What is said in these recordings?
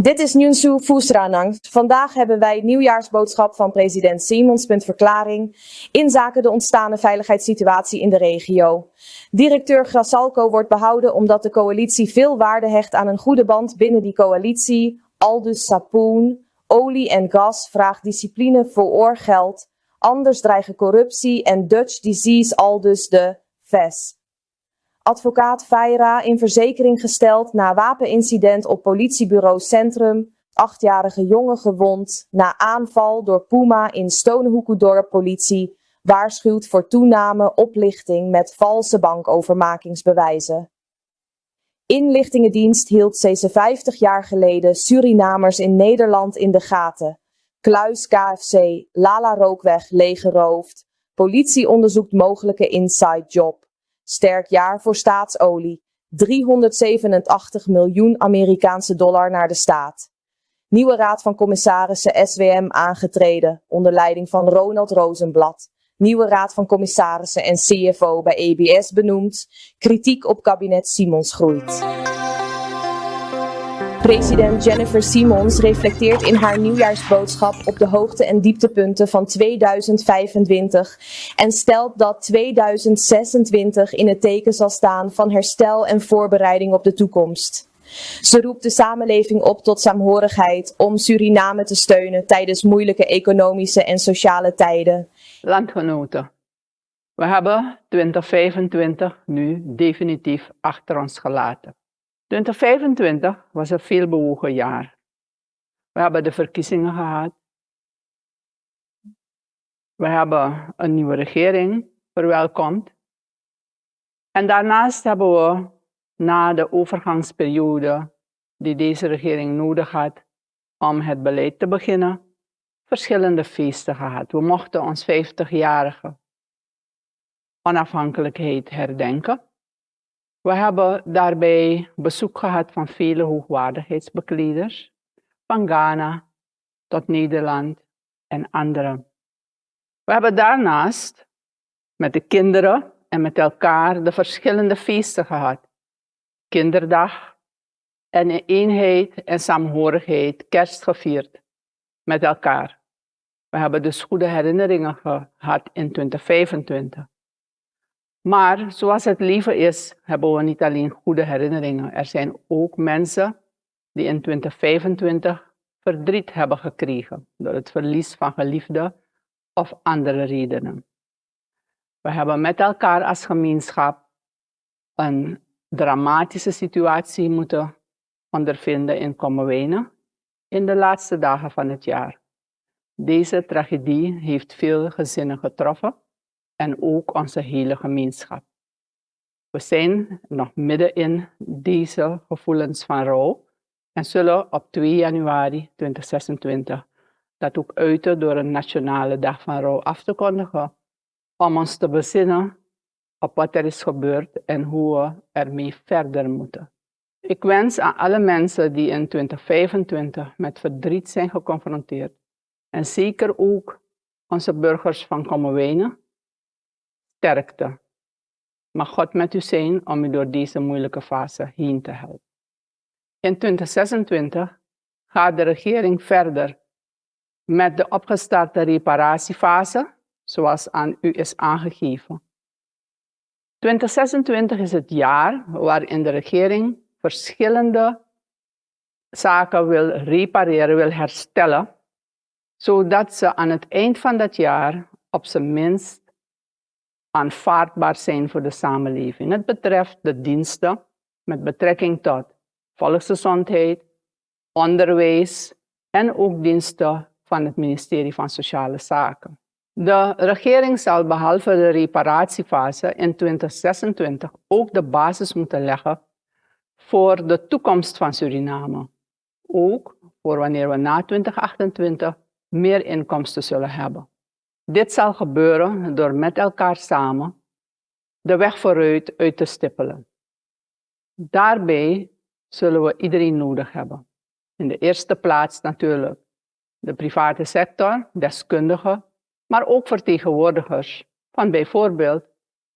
Dit is Nyunsu Fusranang. Vandaag hebben wij nieuwjaarsboodschap van president Simons. Verklaring inzake de ontstane veiligheidssituatie in de regio. Directeur Grasalco wordt behouden omdat de coalitie veel waarde hecht aan een goede band binnen die coalitie. Aldus Sapoen, olie en gas vraagt discipline voor oorgeld. Anders dreigen corruptie en Dutch disease aldus de VES. Advocaat Feira in verzekering gesteld na wapenincident op politiebureau Centrum. 8-jarige jongen gewond na aanval door Puma in Stonehoekendorp. Politie waarschuwt voor toename oplichting met valse bankovermakingsbewijzen. Inlichtingendienst hield 56 jaar geleden Surinamers in Nederland in de gaten. Kluis KFC, Lala Rookweg leeggeroofd. Politie onderzoekt mogelijke inside job. Sterk jaar voor staatsolie. 387 miljoen Amerikaanse dollar naar de staat. Nieuwe raad van commissarissen SWM aangetreden, onder leiding van Ronald Rosenblad. Nieuwe raad van commissarissen en CFO bij EBS benoemd. Kritiek op kabinet Simons groeit. President Jennifer Simons reflecteert in haar nieuwjaarsboodschap op de hoogte- en dieptepunten van 2025 en stelt dat 2026 in het teken zal staan van herstel en voorbereiding op de toekomst. Ze roept de samenleving op tot saamhorigheid om Suriname te steunen tijdens moeilijke economische en sociale tijden. Landgenoten, we hebben 2025 nu definitief achter ons gelaten. 2025 was een veelbewogen jaar. We hebben de verkiezingen gehad. We hebben een nieuwe regering verwelkomd. En daarnaast hebben we na de overgangsperiode die deze regering nodig had om het beleid te beginnen, verschillende feesten gehad. We mochten ons 50-jarige onafhankelijkheid herdenken. We hebben daarbij bezoek gehad van vele hoogwaardigheidsbekleders, van Ghana tot Nederland en anderen. We hebben daarnaast met de kinderen en met elkaar de verschillende feesten gehad. Kinderdag en in eenheid en saamhorigheid kerst gevierd met elkaar. We hebben dus goede herinneringen gehad in 2025. Maar zoals het leven is, hebben we niet alleen goede herinneringen. Er zijn ook mensen die in 2025 verdriet hebben gekregen door het verlies van geliefden of andere redenen. We hebben met elkaar als gemeenschap een dramatische situatie moeten ondervinden in Kommerwijnen in de laatste dagen van het jaar. Deze tragedie heeft veel gezinnen getroffen en ook onze hele gemeenschap. We zijn nog midden in deze gevoelens van rouw en zullen op 2 januari 2026 dat ook uiten door een nationale dag van rouw af te kondigen, om ons te bezinnen op wat er is gebeurd en hoe we ermee verder moeten. Ik wens aan alle mensen die in 2025 met verdriet zijn geconfronteerd, en zeker ook onze burgers van Kommerwijnen, sterkte. Mag God met u zijn om u door deze moeilijke fase heen te helpen. In 2026 gaat de regering verder met de opgestarte reparatiefase, zoals aan u is aangegeven. 2026 is het jaar waarin de regering verschillende zaken wil repareren, wil herstellen, zodat ze aan het eind van dat jaar op zijn minst aanvaardbaar zijn voor de samenleving. Het betreft de diensten met betrekking tot volksgezondheid, onderwijs en ook diensten van het ministerie van Sociale Zaken. De regering zal behalve de reparatiefase in 2026 ook de basis moeten leggen voor de toekomst van Suriname. Ook voor wanneer we na 2028 meer inkomsten zullen hebben. Dit zal gebeuren door met elkaar samen de weg vooruit uit te stippelen. Daarbij zullen we iedereen nodig hebben. In de eerste plaats natuurlijk de private sector, deskundigen, maar ook vertegenwoordigers van bijvoorbeeld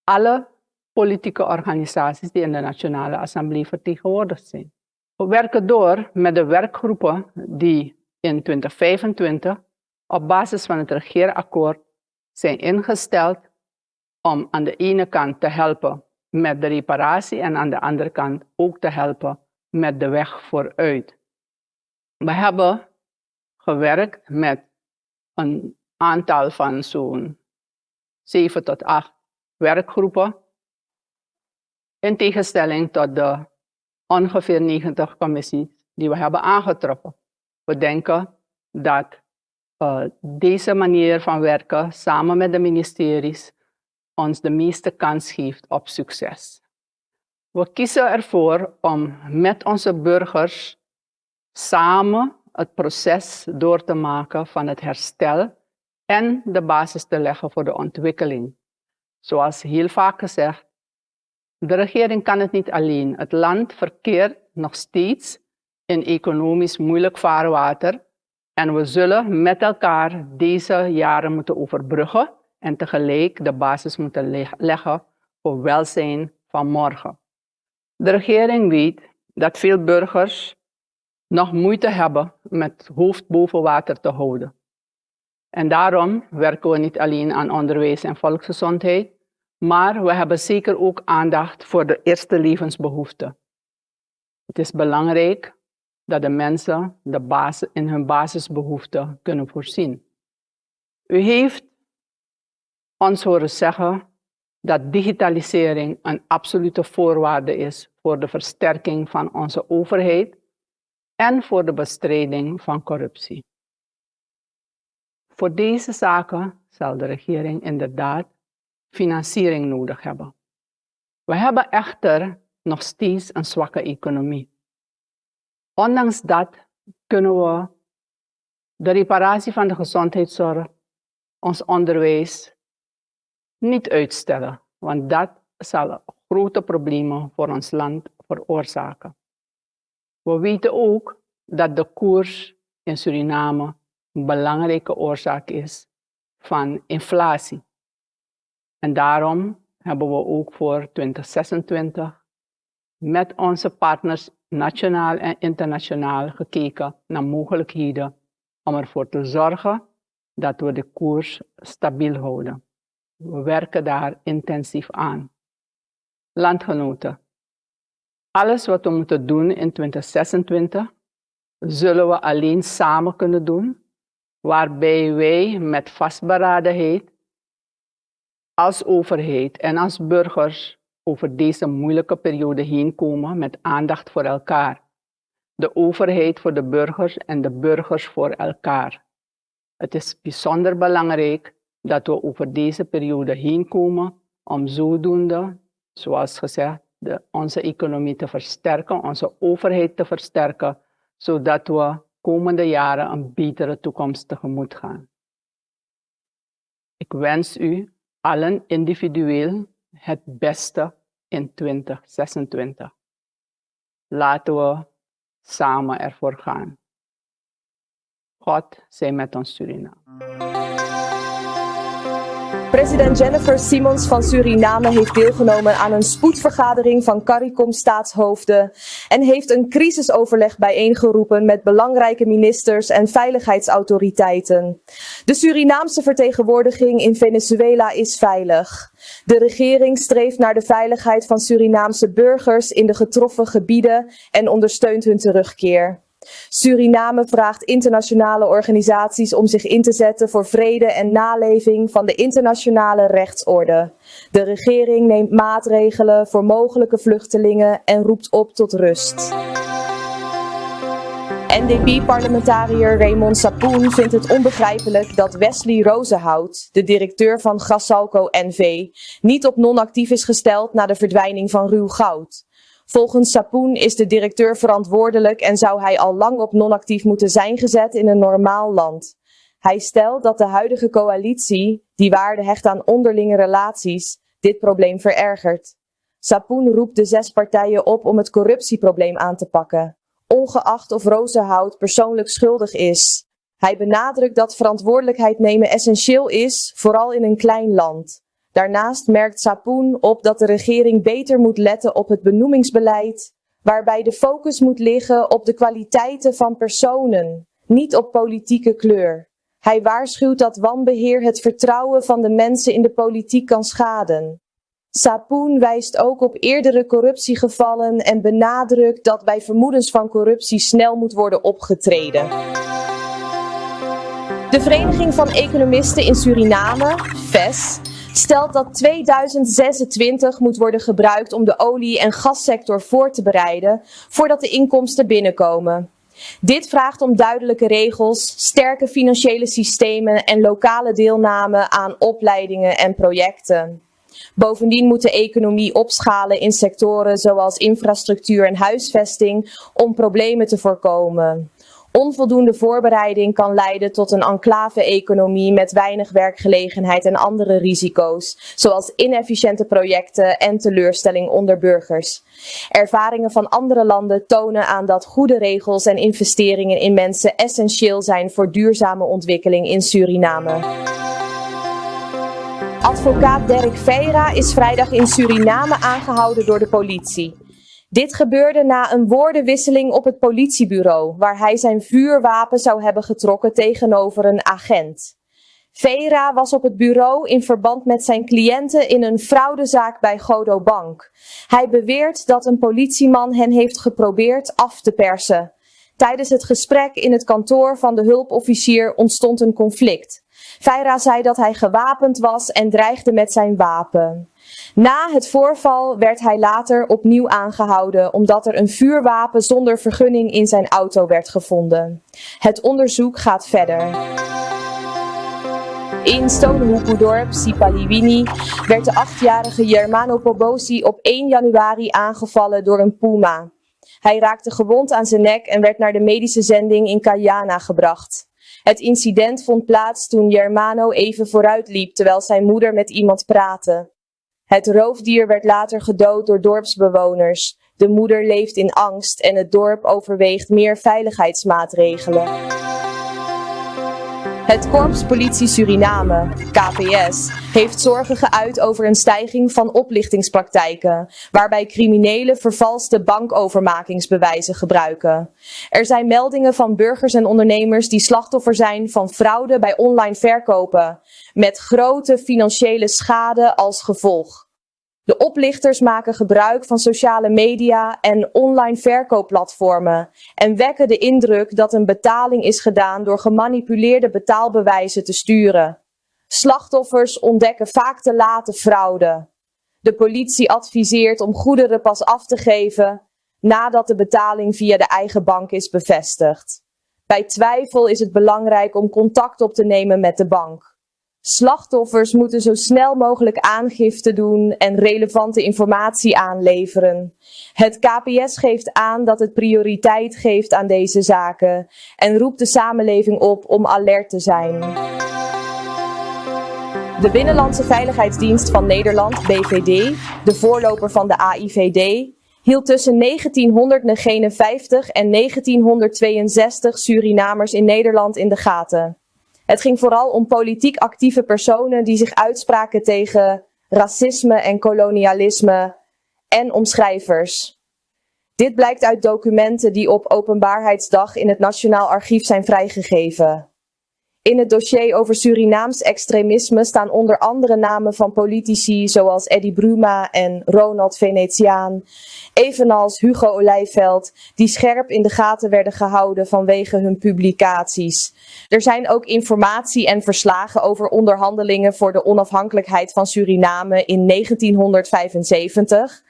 alle politieke organisaties die in de Nationale Assemblée vertegenwoordigd zijn. We werken door met de werkgroepen die in 2025 op basis van het regeerakkoord zijn ingesteld om aan de ene kant te helpen met de reparatie en aan de andere kant ook te helpen met de weg vooruit. We hebben gewerkt met een aantal van zo'n 7 tot 8 werkgroepen, in tegenstelling tot de ongeveer 90 commissies die we hebben aangetroffen. We denken dat deze manier van werken samen met de ministeries ons de meeste kans geeft op succes. We kiezen ervoor om met onze burgers samen het proces door te maken van het herstel en de basis te leggen voor de ontwikkeling. Zoals heel vaak gezegd, de regering kan het niet alleen. Het land verkeert nog steeds in economisch moeilijk vaarwater en we zullen met elkaar deze jaren moeten overbruggen en tegelijk de basis moeten leggen voor welzijn van morgen. De regering weet dat veel burgers nog moeite hebben met het hoofd boven water te houden. En daarom werken we niet alleen aan onderwijs en volksgezondheid, maar we hebben zeker ook aandacht voor de eerste levensbehoeften. Het is belangrijk dat de mensen in hun basisbehoeften kunnen voorzien. U heeft ons horen zeggen dat digitalisering een absolute voorwaarde is voor de versterking van onze overheid en voor de bestrijding van corruptie. Voor deze zaken zal de regering inderdaad financiering nodig hebben. We hebben echter nog steeds een zwakke economie. Ondanks dat kunnen we de reparatie van de gezondheidszorg, ons onderwijs, niet uitstellen, want dat zal grote problemen voor ons land veroorzaken. We weten ook dat de koers in Suriname een belangrijke oorzaak is van inflatie. En daarom hebben we ook voor 2026 met onze partners nationaal en internationaal gekeken naar mogelijkheden om ervoor te zorgen dat we de koers stabiel houden. We werken daar intensief aan. Landgenoten, alles wat we moeten doen in 2026 zullen we alleen samen kunnen doen, waarbij wij met vastberadenheid als overheid en als burgers over deze moeilijke periode heen komen met aandacht voor elkaar. De overheid voor de burgers en de burgers voor elkaar. Het is bijzonder belangrijk dat we over deze periode heen komen om zodoende, zoals gezegd, onze economie te versterken, onze overheid te versterken, zodat we komende jaren een betere toekomst tegemoet gaan. Ik wens u allen individueel het beste in 2026. Laten we samen ervoor gaan. God zij met ons Suriname. President Jennifer Simons van Suriname heeft deelgenomen aan een spoedvergadering van CARICOM staatshoofden en heeft een crisisoverleg bijeengeroepen met belangrijke ministers en veiligheidsautoriteiten. De Surinaamse vertegenwoordiging in Venezuela is veilig. De regering streeft naar de veiligheid van Surinaamse burgers in de getroffen gebieden en ondersteunt hun terugkeer. Suriname vraagt internationale organisaties om zich in te zetten voor vrede en naleving van de internationale rechtsorde. De regering neemt maatregelen voor mogelijke vluchtelingen en roept op tot rust. NDP-parlementariër Raymond Sapoen vindt het onbegrijpelijk dat Wesley Rozenhout, de directeur van Grassalco NV, niet op non-actief is gesteld na de verdwijning van ruw goud. Volgens Sapoen is de directeur verantwoordelijk en zou hij al lang op non-actief moeten zijn gezet in een normaal land. Hij stelt dat de huidige coalitie, die waarde hecht aan onderlinge relaties, dit probleem verergert. Sapoen roept de 6 partijen op om het corruptieprobleem aan te pakken, ongeacht of Rozenhout persoonlijk schuldig is. Hij benadrukt dat verantwoordelijkheid nemen essentieel is, vooral in een klein land. Daarnaast merkt Sapoen op dat de regering beter moet letten op het benoemingsbeleid, waarbij de focus moet liggen op de kwaliteiten van personen, niet op politieke kleur. Hij waarschuwt dat wanbeheer het vertrouwen van de mensen in de politiek kan schaden. Sapoen wijst ook op eerdere corruptiegevallen en benadrukt dat bij vermoedens van corruptie snel moet worden opgetreden. De Vereniging van Economisten in Suriname, VES, stelt dat 2026 moet worden gebruikt om de olie- en gassector voor te bereiden voordat de inkomsten binnenkomen. Dit vraagt om duidelijke regels, sterke financiële systemen en lokale deelname aan opleidingen en projecten. Bovendien moet de economie opschalen in sectoren zoals infrastructuur en huisvesting om problemen te voorkomen. Onvoldoende voorbereiding kan leiden tot een enclave-economie met weinig werkgelegenheid en andere risico's, zoals inefficiënte projecten en teleurstelling onder burgers. Ervaringen van andere landen tonen aan dat goede regels en investeringen in mensen essentieel zijn voor duurzame ontwikkeling in Suriname. Advocaat Derek Feira is vrijdag in Suriname aangehouden door de politie. Dit gebeurde na een woordenwisseling op het politiebureau, waar hij zijn vuurwapen zou hebben getrokken tegenover een agent. Feira was op het bureau in verband met zijn cliënten in een fraudezaak bij Godo Bank. Hij beweert dat een politieman hen heeft geprobeerd af te persen. Tijdens het gesprek in het kantoor van de hulpofficier ontstond een conflict. Feira zei dat hij gewapend was en dreigde met zijn wapen. Na het voorval werd hij later opnieuw aangehouden omdat er een vuurwapen zonder vergunning in zijn auto werd gevonden. Het onderzoek gaat verder. In Stonehoepoedorp, Sipaliwini, werd de 8-jarige Germano Pobosi op 1 januari aangevallen door een puma. Hij raakte gewond aan zijn nek en werd naar de medische zending in Kayana gebracht. Het incident vond plaats toen Germano even vooruit liep terwijl zijn moeder met iemand praatte. Het roofdier werd later gedood door dorpsbewoners. De moeder leeft in angst en het dorp overweegt meer veiligheidsmaatregelen. Het Korps Politie Suriname, KPS, heeft zorgen geuit over een stijging van oplichtingspraktijken, waarbij criminelen vervalste bankovermakingsbewijzen gebruiken. Er zijn meldingen van burgers en ondernemers die slachtoffer zijn van fraude bij online verkopen, met grote financiële schade als gevolg. De oplichters maken gebruik van sociale media en online verkoopplatformen en wekken de indruk dat een betaling is gedaan door gemanipuleerde betaalbewijzen te sturen. Slachtoffers ontdekken vaak te laat de fraude. De politie adviseert om goederen pas af te geven nadat de betaling via de eigen bank is bevestigd. Bij twijfel is het belangrijk om contact op te nemen met de bank. Slachtoffers moeten zo snel mogelijk aangifte doen en relevante informatie aanleveren. Het KPS geeft aan dat het prioriteit geeft aan deze zaken en roept de samenleving op om alert te zijn. De Binnenlandse Veiligheidsdienst van Nederland, BVD, de voorloper van de AIVD, hield tussen 1959 en 1962 Surinamers in Nederland in de gaten. Het ging vooral om politiek actieve personen die zich uitspraken tegen racisme en kolonialisme en om schrijvers. Dit blijkt uit documenten die op Openbaarheidsdag in het Nationaal Archief zijn vrijgegeven. In het dossier over Surinaams extremisme staan onder andere namen van politici zoals Eddie Bruma en Ronald Venetiaan, evenals Hugo Olijveld, die scherp in de gaten werden gehouden vanwege hun publicaties. Er zijn ook informatie en verslagen over onderhandelingen voor de onafhankelijkheid van Suriname in 1975.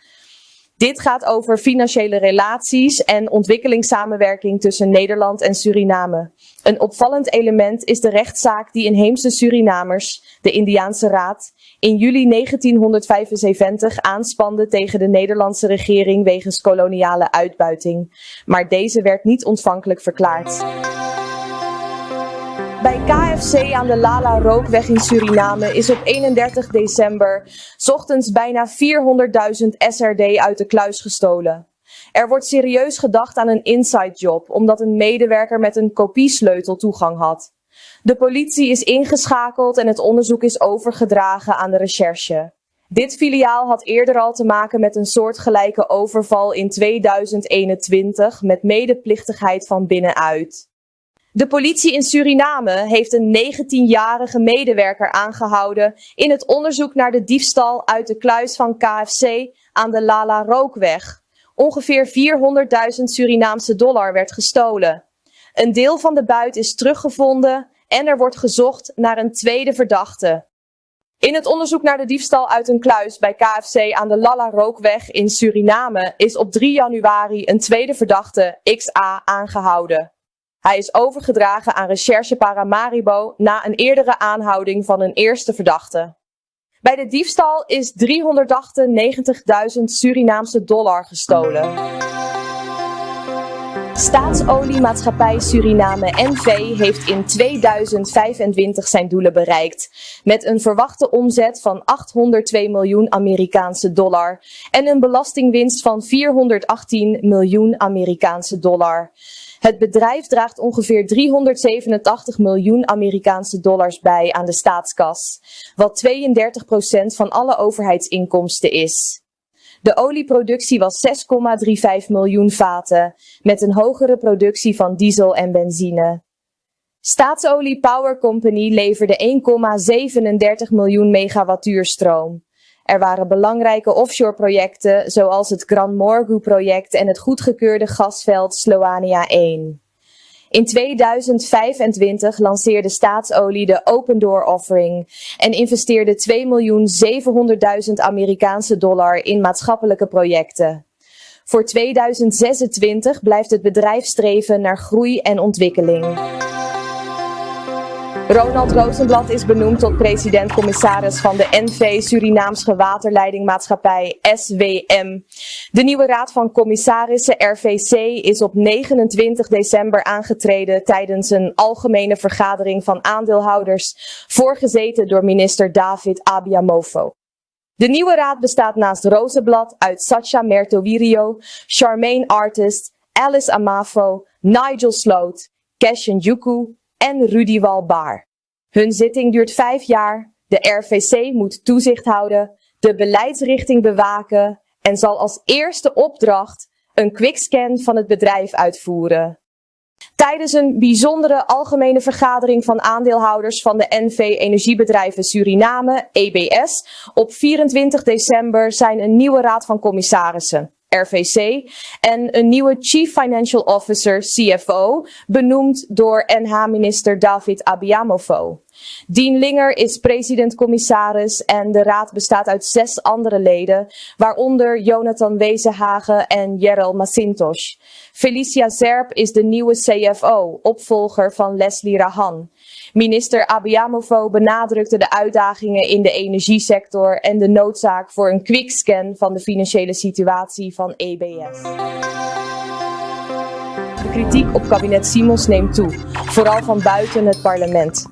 Dit gaat over financiële relaties en ontwikkelingssamenwerking tussen Nederland en Suriname. Een opvallend element is de rechtszaak die inheemse Surinamers, de Indiaanse Raad, in juli 1975 aanspande tegen de Nederlandse regering wegens koloniale uitbuiting. Maar deze werd niet ontvankelijk verklaard. Bij KFC aan de Lala Rookweg in Suriname is op 31 december 's ochtends bijna 400.000 SRD uit de kluis gestolen. Er wordt serieus gedacht aan een inside job, omdat een medewerker met een kopiesleutel toegang had. De politie is ingeschakeld en het onderzoek is overgedragen aan de recherche. Dit filiaal had eerder al te maken met een soortgelijke overval in 2021 met medeplichtigheid van binnenuit. De politie in Suriname heeft een 19-jarige medewerker aangehouden in het onderzoek naar de diefstal uit de kluis van KFC aan de Lala Rookweg. Ongeveer 400.000 Surinaamse dollar werd gestolen. Een deel van de buit is teruggevonden en er wordt gezocht naar een tweede verdachte. In het onderzoek naar de diefstal uit een kluis bij KFC aan de Lala Rookweg in Suriname is op 3 januari een tweede verdachte, XA, aangehouden. Hij is overgedragen aan Recherche Paramaribo na een eerdere aanhouding van een eerste verdachte. Bij de diefstal is 398.000 Surinaamse dollar gestolen. Staatsoliemaatschappij Suriname NV heeft in 2025 zijn doelen bereikt, met een verwachte omzet van 802 miljoen Amerikaanse dollar en een belastingwinst van 418 miljoen Amerikaanse dollar. Het bedrijf draagt ongeveer 387 miljoen Amerikaanse dollars bij aan de staatskas, wat 32% van alle overheidsinkomsten is. De olieproductie was 6,35 miljoen vaten, met een hogere productie van diesel en benzine. Staatsolie Power Company leverde 1,37 miljoen megawattuur stroom. Er waren belangrijke offshore projecten zoals het Gran Morgu-project en het goedgekeurde gasveld Sloania 1. In 2025 lanceerde Staatsolie de Open Door Offering en investeerde 2.700.000 Amerikaanse dollar in maatschappelijke projecten. Voor 2026 blijft het bedrijf streven naar groei en ontwikkeling. Ronald Rosenblad is benoemd tot president-commissaris van de NV Surinaamsche Waterleidingmaatschappij SWM. De nieuwe raad van commissarissen RVC is op 29 december aangetreden tijdens een algemene vergadering van aandeelhouders, voorgezeten door minister David Abiamofo. De nieuwe raad bestaat naast Rosenblad uit Satya Mertowirio, Charmaine Artist, Alice Amafo, Nigel Sloot, Keshen Juku en Rudy Walbaar. Hun zitting duurt 5 jaar, de RVC moet toezicht houden, de beleidsrichting bewaken en zal als eerste opdracht een quickscan van het bedrijf uitvoeren. Tijdens een bijzondere algemene vergadering van aandeelhouders van de NV Energiebedrijven Suriname, EBS, op 24 december zijn een nieuwe raad van commissarissen, RVC, en een nieuwe Chief Financial Officer, CFO, benoemd door NH-minister David Abiamofo. Dien Linger is president-commissaris en de raad bestaat uit 6 andere leden, waaronder Jonathan Wezenhagen en Jerel Macintosh. Felicia Zerp is de nieuwe CFO, opvolger van Leslie Rahan. Minister Abiamofo benadrukte de uitdagingen in de energiesector en de noodzaak voor een quickscan van de financiële situatie van EBS. De kritiek op kabinet Simons neemt toe, vooral van buiten het parlement.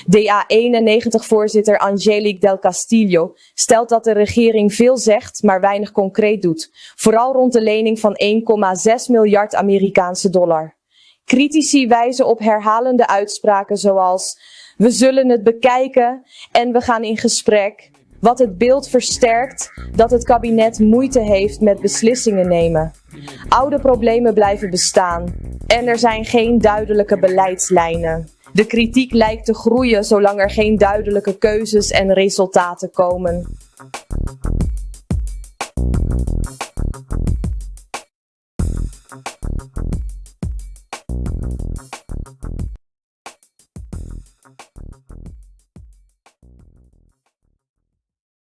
DA91-voorzitter Angelique Del Castillo stelt dat de regering veel zegt, maar weinig concreet doet, vooral rond de lening van 1,6 miljard Amerikaanse dollar. Critici wijzen op herhalende uitspraken zoals "we zullen het bekijken" en "we gaan in gesprek", wat het beeld versterkt dat het kabinet moeite heeft met beslissingen nemen. Oude problemen blijven bestaan en er zijn geen duidelijke beleidslijnen. De kritiek lijkt te groeien zolang er geen duidelijke keuzes en resultaten komen.